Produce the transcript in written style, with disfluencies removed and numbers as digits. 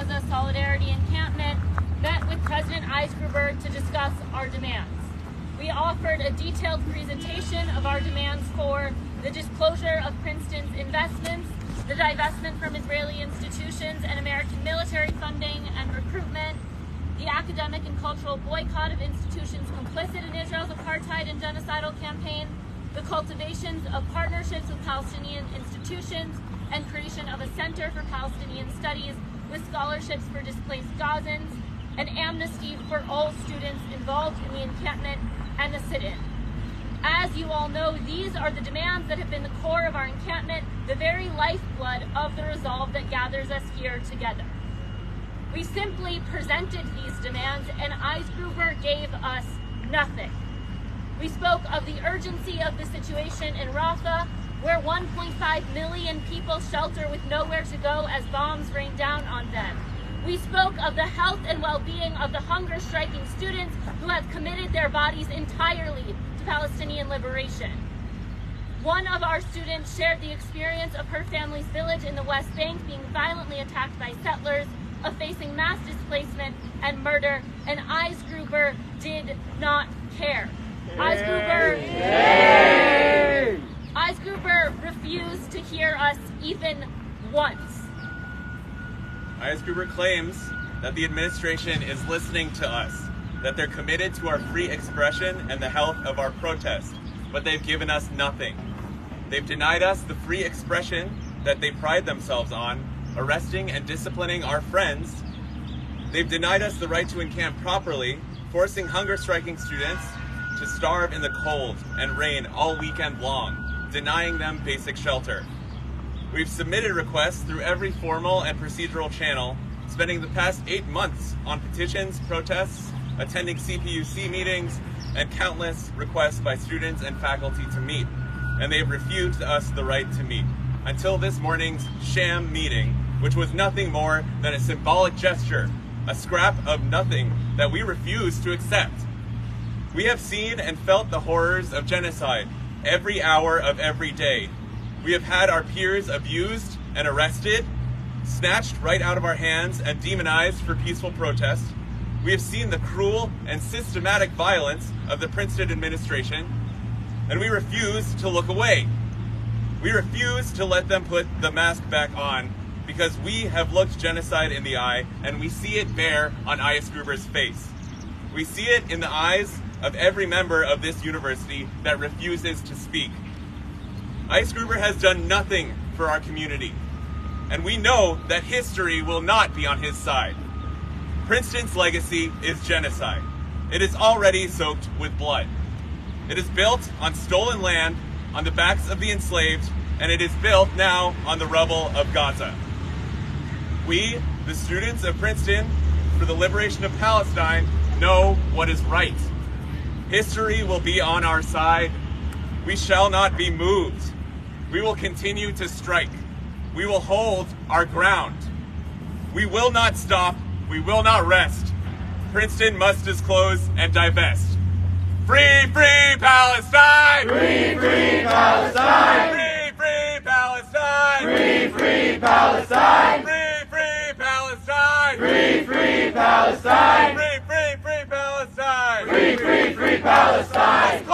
Gaza Solidarity Encampment met with President Eisgruber to discuss our demands. We offered a detailed presentation of our demands for the disclosure of Princeton's investments, the divestment from Israeli institutions and American military funding and recruitment, the academic and cultural boycott of institutions complicit in Israel's apartheid and genocidal campaign, the cultivation of partnerships with Palestinian institutions, and creation of a Center for Palestinian Studies with scholarships for displaced Gazans, and amnesty for all students involved in the encampment and the sit-in. As you all know, these are the demands that have been the core of our encampment, the very lifeblood of the resolve that gathers us here together. We simply presented these demands and Eisgruber gave us nothing. We spoke of the urgency of the situation in Rafah, where 1.5 million people shelter with nowhere to go as bombs rain down on them. We spoke of the health and well-being of the hunger-striking students who have committed their bodies entirely to Palestinian liberation. One of our students shared the experience of her family's village in the West Bank being violently attacked by settlers, of facing mass displacement and murder, and Eisgruber did not care. Eisgruber refused to hear us even once. Eisgruber claims that the administration is listening to us, that they're committed to our free expression and the health of our protest, but they've given us nothing. They've denied us the free expression that they pride themselves on, arresting and disciplining our friends. They've denied us the right to encamp properly, forcing hunger-striking students to starve in the cold and rain all weekend long, denying them basic shelter. We've submitted requests through every formal and procedural channel, spending the past 8 months on petitions, protests, attending CPUC meetings, and countless requests by students and faculty to meet, and they've refused us the right to meet, until this morning's sham meeting, which was nothing more than a symbolic gesture, a scrap of nothing that we refuse to accept. We have seen and felt the horrors of genocide every hour of every day. We have had our peers abused and arrested, snatched right out of our hands and demonized for peaceful protest. We have seen the cruel and systematic violence of the Princeton administration, and we refuse to look away. We refuse to let them put the mask back on, because we have looked genocide in the eye and we see it bare on Eisgruber's face. We see it in the eyes of every member of this university that refuses to speak. Eisgruber has done nothing for our community, and we know that history will not be on his side. Princeton's legacy is genocide. It is already soaked with blood. It is built on stolen land, on the backs of the enslaved, and it is built now on the rubble of Gaza. We, the students of Princeton for the liberation of Palestine, know what is right. History will be on our side. We shall not be moved. We will continue to strike. We will hold our ground. We will not stop. We will not rest. Princeton must disclose and divest. Free, free Palestine! Free, free Palestine! Free, free Palestine! Free, free Palestine! Free, free Palestine! Free, free Palestine! Free, free, free Palestine! Free, free, free Palestine!